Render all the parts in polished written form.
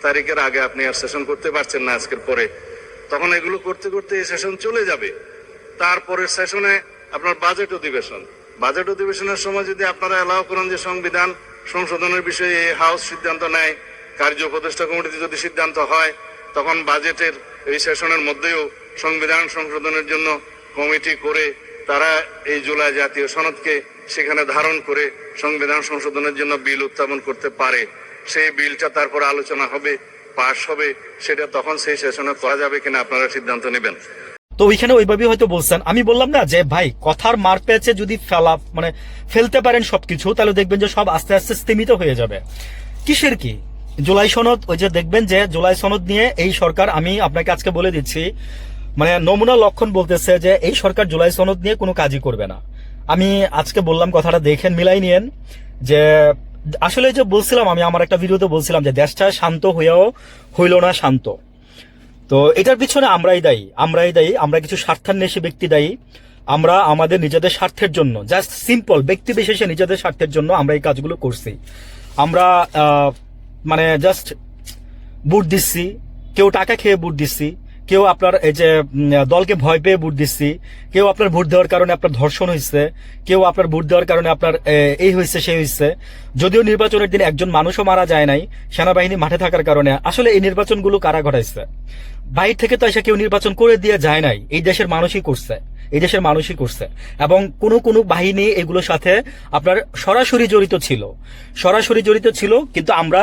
তারিখের আগে আপনি আর সেশন করতে পারছেন না আজকের পরে, তখন এগুলো করতে করতে এই সেশন চলে যাবে। তারপরের সেশনে আপনার বাজেট অধিবেশনের সময় যদি আপনারা অ্যালাউ করেন যে সংবিধান সংশোধনের বিষয়ে এই হাউস সিদ্ধান্ত নেয়, কার্য উপদেষ্টা কমিটিতে যদি সিদ্ধান্ত হয়, তখন বাজেটের এই সেশনের মধ্যেও সংবিধান সংশোধনের জন্য কমিটি করে তারা এই জুলাই জাতীয় সনদকে সেখানে ধারণ করে সংবিধান সংশোধনের জন্য বিল উত্থাপন করতে পারে। সেই বিলটা তারপর আলোচনা হবে, পাশ হবে, সেটা তখন সেই সেশনে করা যাবে কিনা আপনারা সিদ্ধান্ত নেবেন। তো ওইখানে ওইভাবে হয়তো বলছেন। আমি বললাম না যে ভাই কথার মার পেয়েছে যদি ফেলতে পারেন সবকিছু, তাহলে দেখবেন যে সব আস্তে আস্তে স্তীমিত হয়ে যাবে। কিসের কি জুলাই সনদ, ওই যে দেখবেন যে জুলাই সনদ নিয়ে এই সরকার, আমি আপনাকে আজকে বলে দিচ্ছি, নমুনা লক্ষণ বলতেছে যে এই সরকার জুলাই সনদ নিয়ে কোনো কাজই করবে না। আমি আজকে বললাম কথাটা দেখেন, মিলাই নিয়েন যে আসলে যে বলছিলাম, আমি আমার একটা ভিডিওতে বলছিলাম যে দেশটা শান্ত হইয়াও হইল না শান্ত। তো এটার পিছনে আমরাই দায়ী, আমরা কিছু স্বার্থান্বেষী ব্যক্তি দায়ী। আমরা আমাদের নিজেদের স্বার্থের জন্য, জাস্ট সিম্পল ব্যক্তি বিশেষে নিজেদের স্বার্থের জন্য আমরা এই কাজগুলো করছি। আমরা জাস্ট ভোট দিচ্ছি, কেউ টাকা খেয়ে ভোট দিচ্ছি, কেউ আপনার এই যে দলকে ভয় পেয়ে ভোট দিচ্ছি, কেউ আপনার ভোট দেওয়ার কারণে আপনার ধর্ষণ হয়েছে, কেউ আপনার ভোট দেওয়ার কারণে আপনার এই হয়েছে সেই হয়েছে। যদিও নির্বাচনের দিন একজন মানুষও মারা যায় নাই সেনাবাহিনী মাঠে থাকার কারণে। আসলে এই নির্বাচনগুলো কারা ঘটাইছে? বাইরে থেকে তো এসে কেউ নির্বাচন করে দিয়ে যায় নাই, এই দেশের মানুষই করছে। এবং কোন বাহিনী এগুলোর সাথে আপনার সরাসরি জড়িত ছিল, কিন্তু আমরা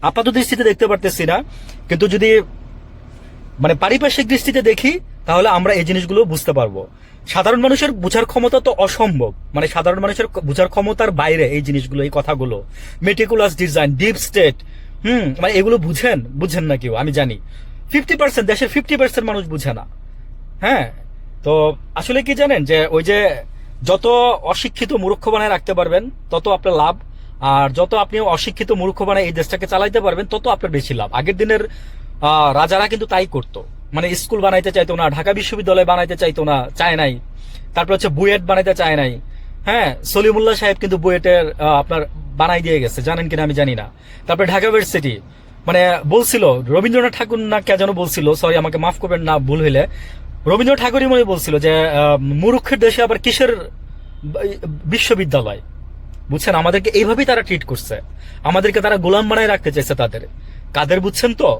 আপাত দৃষ্টিতে দেখতে পারতেছি না। কিন্তু যদি পারিপার্শ্বিক দৃষ্টিতে দেখি, তাহলে আমরা এই জিনিসগুলো বুঝতে পারবো। সাধারণ মানুষের বোঝার ক্ষমতা তো অসম্ভব, সাধারণ মানুষের বোঝার ক্ষমতার বাইরে এই জিনিসগুলো, এই কথাগুলো, মেটিকুলাস ডিজাইন, ডিপ স্টেট, এগুলো বুঝেন না কেউ, আমি জানি। 50% দেশের 50% মানুষ বুঝে না। হ্যাঁ, তো আসলে কি জানেন যে ওই যে যত অশিক্ষিত মূর্খ বানায় রাখতে পারবেন তত আপনার লাভ, আর যত আপনি অশিক্ষিত মূর্খ বানায় এই দেশটাকে চালাইতে পারবেন তত আপনার বেশি লাভ। আগের দিনের রাজারা কিন্তু তাই করতো, স্কুল বানাইতে চাইতো না, ঢাকা বিশ্ববিদ্যালয় বানাইতে চাইতো না, চায় নাই। তারপর হচ্ছে বুয়েট বানাইতে চায় নাই। হ্যাঁ, সলিমুল্লাহ সাহেব কিন্তু বুয়েটের আপনার বানাই দিয়ে গেছে, জানেন কিনা আমি জানি না। তারপরে ঢাকা ইউনিভার্সিটি বলছিল, রবীন্দ্রনাথ ঠাকুর না কে যেন বলছিল, সরি আমাকে মাফ করবেন না ভুল হইলে, রবীন্দ্রনাথ ঠাকুরই বলছিল যে মূর্খের দেশে আবার কিসের বিশ্ববিদ্যালয়। বুঝছেন, আমাদেরকে এইভাবেই তারা ট্রিট করছে, আমাদেরকে তারা গোলাম বানায় রাখতে চাইছে তাদের কাদের, বুঝছেন তো।